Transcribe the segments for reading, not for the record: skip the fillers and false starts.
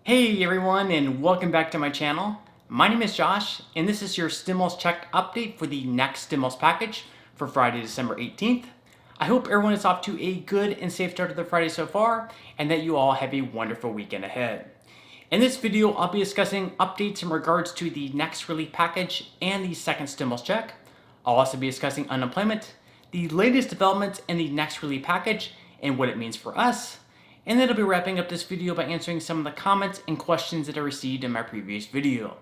Hey everyone, and welcome back to my channel. My name is Josh, and this is your stimulus check update for the next stimulus package for Friday, December 18th. I hope everyone is off to a good and safe start to the Friday so far, and that you all have a wonderful weekend ahead. In this video, I'll be discussing updates in regards to the next relief package and the second stimulus check. I'll also be discussing unemployment, the latest developments in the next relief package, and what it means for us. And then I'll be wrapping up this video by answering some of the comments and questions that I received in my previous video.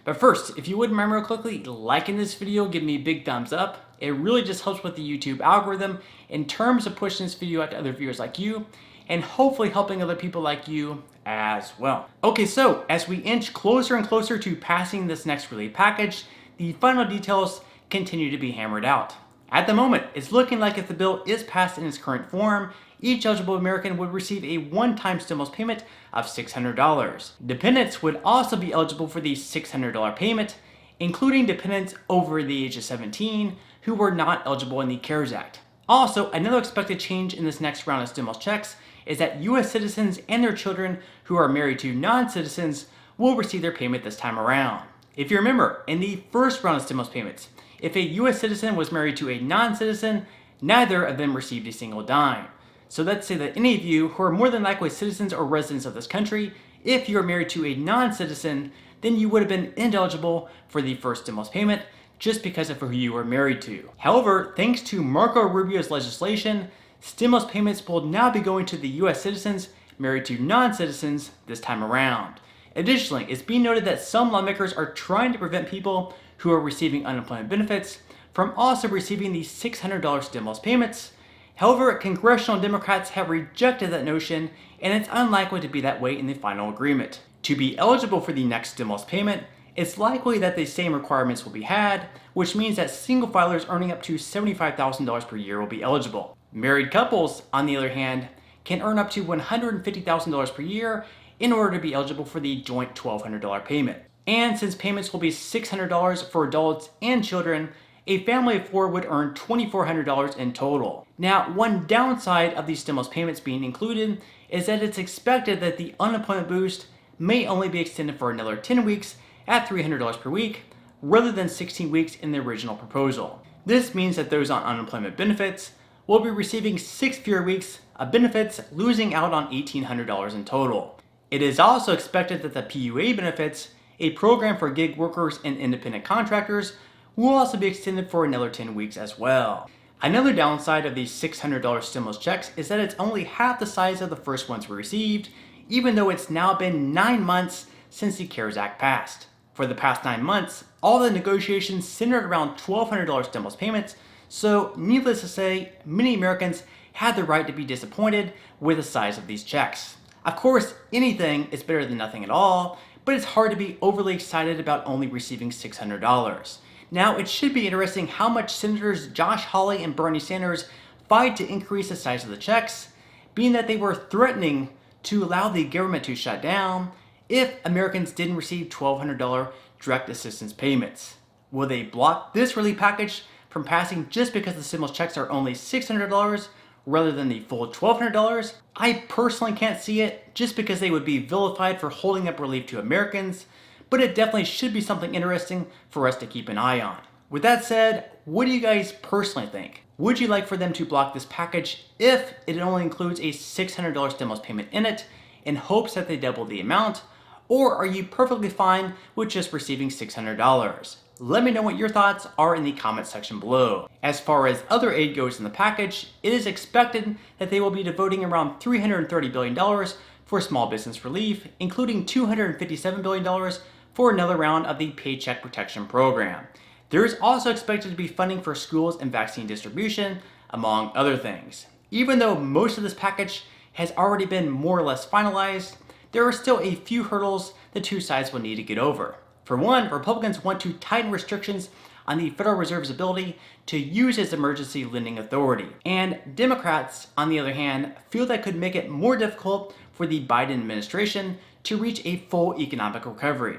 But first, if you would remember quickly, liking this video, give me a big thumbs up. It really just helps with the YouTube algorithm in terms of pushing this video out to other viewers like you, and hopefully helping other people like you as well. Okay, so as we inch closer and closer to passing this next relief package, the final details continue to be hammered out. At the moment, it's looking like if the bill is passed in its current form, each eligible American would receive a one-time stimulus payment of $600. Dependents would also be eligible for the $600 payment, including dependents over the age of 17 who were not eligible in the CARES Act. Also, another expected change in this next round of stimulus checks is that U.S. citizens and their children who are married to non-citizens will receive their payment this time around. If you remember, in the first round of stimulus payments, if a U.S. citizen was married to a non-citizen, neither of them received a single dime. So let's say that any of you who are more than likely citizens or residents of this country, if you are married to a non-citizen, then you would have been ineligible for the first stimulus payment just because of who you were married to. However, thanks to Marco Rubio's legislation, stimulus payments will now be going to the U.S. citizens married to non-citizens this time around. Additionally, it's being noted that some lawmakers are trying to prevent people who are receiving unemployment benefits from also receiving the $600 stimulus payments. However, congressional Democrats have rejected that notion, and it's unlikely to be that way in the final agreement. To be eligible for the next stimulus payment, it's likely that the same requirements will be had, which means that single filers earning up to $75,000 per year will be eligible. Married couples, on the other hand, can earn up to $150,000 per year in order to be eligible for the joint $1,200 payment. And since payments will be $600 for adults and children, a family of four would earn $2,400 in total. Now, one downside of these stimulus payments being included is that it's expected that the unemployment boost may only be extended for another 10 weeks at $300 per week, rather than 16 weeks in the original proposal. This means that those on unemployment benefits will be receiving 6 fewer weeks of benefits, losing out on $1,800 in total. It is also expected that the PUA benefits, a program for gig workers and independent contractors, will also be extended for another 10 weeks as well. Another downside of these $600 stimulus checks is that it's only half the size of the first ones we received, even though it's now been 9 months since the CARES Act passed. For the past 9 months, all the negotiations centered around $1,200 stimulus payments, so needless to say, many Americans had the right to be disappointed with the size of these checks. Of course, anything is better than nothing at all, but it's hard to be overly excited about only receiving $600. Now, it should be interesting how much Senators Josh Hawley and Bernie Sanders fight to increase the size of the checks, being that they were threatening to allow the government to shut down if Americans didn't receive $1,200 direct assistance payments. Will they block this relief package from passing just because the stimulus checks are only $600 rather than the full $1,200? I personally can't see it, just because they would be vilified for holding up relief to Americans, but it definitely should be something interesting for us to keep an eye on. With that said, what do you guys personally think? Would you like for them to block this package if it only includes a $600 stimulus payment in it, in hopes that they double the amount? Or are you perfectly fine with just receiving $600? Let me know what your thoughts are in the comment section below. As far as other aid goes in the package, it is expected that they will be devoting around $330 billion for small business relief, including $257 billion for another round of the Paycheck Protection Program. There is also expected to be funding for schools and vaccine distribution, among other things. Even though most of this package has already been more or less finalized, there are still a few hurdles the two sides will need to get over. For one, Republicans want to tighten restrictions on the Federal Reserve's ability to use its emergency lending authority. And Democrats, on the other hand, feel that could make it more difficult for the Biden administration to reach a full economic recovery.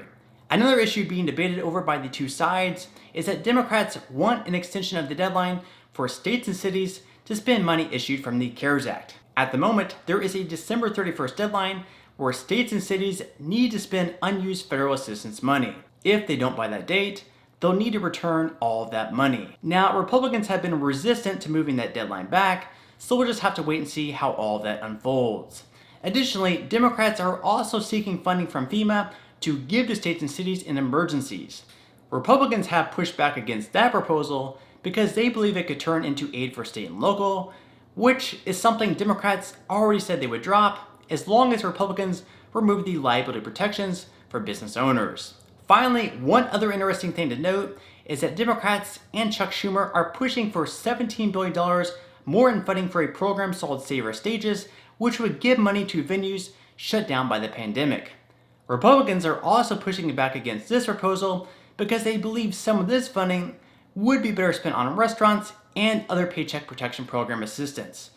Another issue being debated over by the two sides is that Democrats want an extension of the deadline for states and cities to spend money issued from the CARES Act. At the moment, there is a December 31st deadline where states and cities need to spend unused federal assistance money. If they don't by that date, they'll need to return all of that money. Now, Republicans have been resistant to moving that deadline back, so we'll just have to wait and see how all of that unfolds. Additionally, Democrats are also seeking funding from FEMA to give to states and cities in emergencies. Republicans have pushed back against that proposal because they believe it could turn into aid for state and local, which is something Democrats already said they would drop as long as Republicans remove the liability protections for business owners. Finally, one other interesting thing to note is that Democrats and Chuck Schumer are pushing for $17 billion more in funding for a program called Save Our Stages, which would give money to venues shut down by the pandemic. Republicans are also pushing back against this proposal because they believe some of this funding would be better spent on restaurants and other Paycheck Protection Program assistance.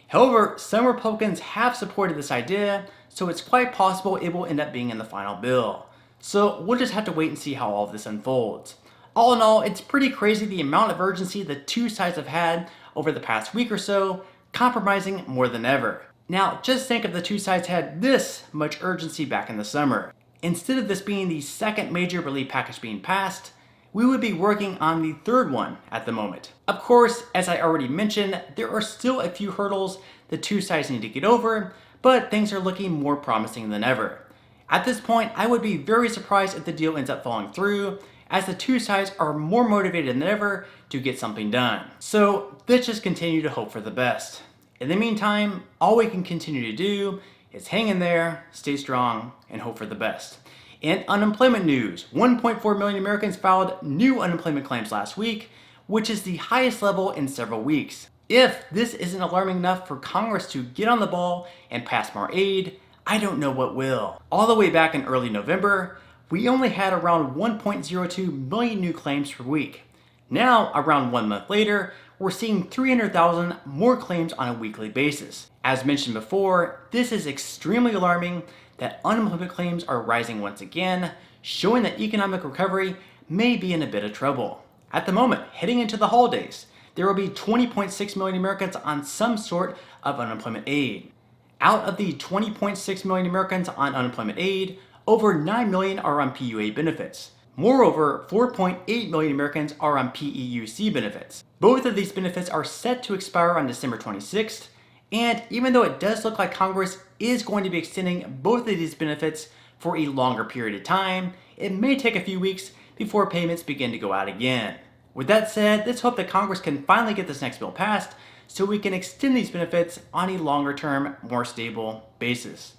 However, some Republicans have supported this idea, so it's quite possible it will end up being in the final bill. So we'll just have to wait and see how all of this unfolds. All in all, it's pretty crazy the amount of urgency the two sides have had over the past week or so, compromising more than ever. Now, just think if the two sides had this much urgency back in the summer. Instead of this being the second major relief package being passed, we would be working on the third one at the moment. Of course, as I already mentioned, there are still a few hurdles the two sides need to get over, but things are looking more promising than ever. At this point, I would be very surprised if the deal ends up falling through, as the two sides are more motivated than ever to get something done. So let's just continue to hope for the best. In the meantime, all we can continue to do is hang in there, stay strong, and hope for the best. In unemployment news, 1.4 million Americans filed new unemployment claims last week, which is the highest level in several weeks. If this isn't alarming enough for Congress to get on the ball and pass more aid, I don't know what will. All the way back in early November, we only had around 1.02 million new claims per week. Now, around 1 month later, we're seeing 300,000 more claims on a weekly basis. As mentioned before, this is extremely alarming that unemployment claims are rising once again, showing that economic recovery may be in a bit of trouble. At the moment, heading into the holidays, there will be 20.6 million Americans on some sort of unemployment aid. Out of the 20.6 million Americans on unemployment aid, over 9 million are on PUA benefits. Moreover, 4.8 million Americans are on PEUC benefits. Both of these benefits are set to expire on December 26th, and even though it does look like Congress is going to be extending both of these benefits for a longer period of time, it may take a few weeks before payments begin to go out again. With that said, let's hope that Congress can finally get this next bill passed so we can extend these benefits on a longer term, more stable basis.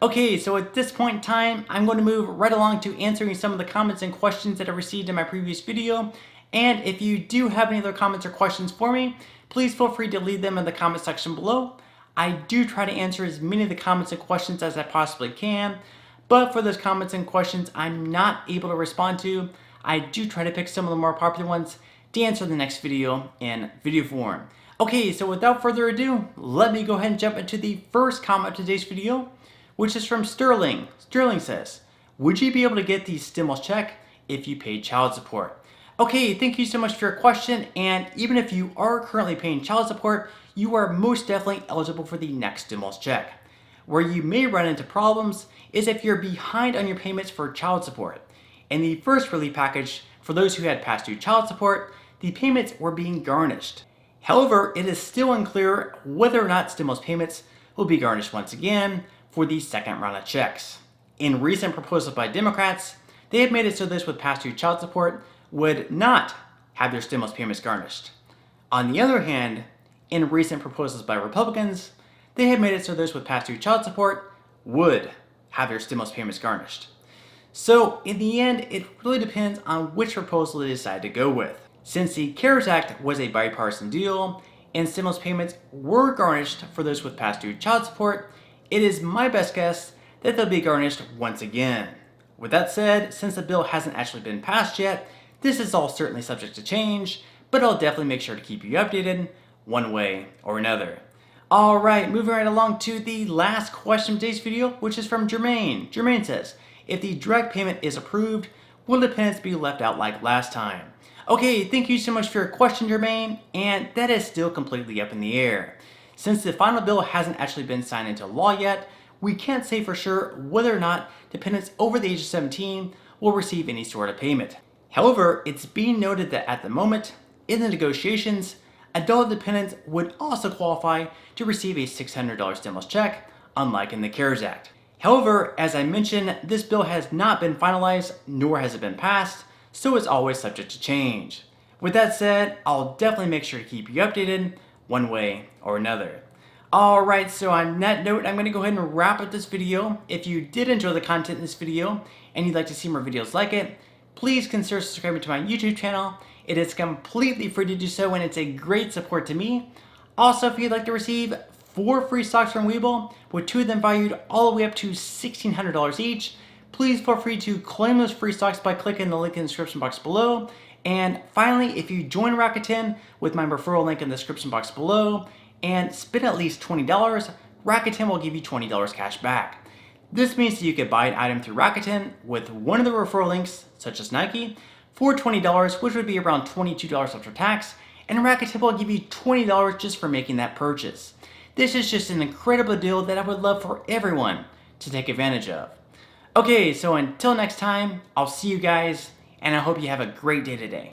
Okay, so at this point in time, I'm going to move right along to answering some of the comments and questions that I received in my previous video. And if you do have any other comments or questions for me, please feel free to leave them in the comment section below. I do try to answer as many of the comments and questions as I possibly can, but for those comments and questions I'm not able to respond to, I do try to pick some of the more popular ones to answer in the next video in video form. Okay, so without further ado, let me go ahead and jump into the first comment of today's video, which is from Sterling. Sterling says, would you be able to get the stimulus check if you paid child support? Okay, thank you so much for your question, and even if you are currently paying child support, you are most definitely eligible for the next stimulus check. Where you may run into problems is if you're behind on your payments for child support. In the first relief package, for those who had past due child support, the payments were being garnished. However, it is still unclear whether or not stimulus payments will be garnished once again for the second round of checks. In recent proposals by Democrats, they have made it so those with past due child support would not have their stimulus payments garnished. On the other hand, in recent proposals by Republicans, they have made it so those with past due child support would have their stimulus payments garnished. So in the end, it really depends on which proposal they decide to go with. Since the CARES Act was a bipartisan deal and stimulus payments were garnished for those with past due child support, it is my best guess that they'll be garnished once again. With that said, since the bill hasn't actually been passed yet, this is all certainly subject to change, but I'll definitely make sure to keep you updated one way or another. Alright, moving right along to the last question of today's video, which is from Jermaine. Jermaine says, if the direct payment is approved, will dependents be left out like last time? Okay, thank you so much for your question, Jermaine, and that is still completely up in the air. Since the final bill hasn't actually been signed into law yet, we can't say for sure whether or not dependents over the age of 17 will receive any sort of payment. However, it's being noted that at the moment, in the negotiations, adult dependents would also qualify to receive a $600 stimulus check, unlike in the CARES Act. However, as I mentioned, this bill has not been finalized, nor has it been passed, so it's always subject to change. With that said, I'll definitely make sure to keep you updated one way or another. Alright, so on that note, I'm going to go ahead and wrap up this video. If you did enjoy the content in this video and you'd like to see more videos like it, please consider subscribing to my YouTube channel. It is completely free to do so and it's a great support to me. Also, if you'd like to receive 4 free stocks from Webull, with 2 of them valued all the way up to $1,600 each, please feel free to claim those free stocks by clicking the link in the description box below. And finally, if you join Rakuten with my referral link in the description box below and spend at least $20, Rakuten will give you $20 cash back. This means that you could buy an item through Rakuten with one of the referral links, such as Nike, for $20, which would be around $22 after tax, and Rakuten will give you $20 just for making that purchase. This is just an incredible deal that I would love for everyone to take advantage of. Okay, so until next time, I'll see you guys, and I hope you have a great day today.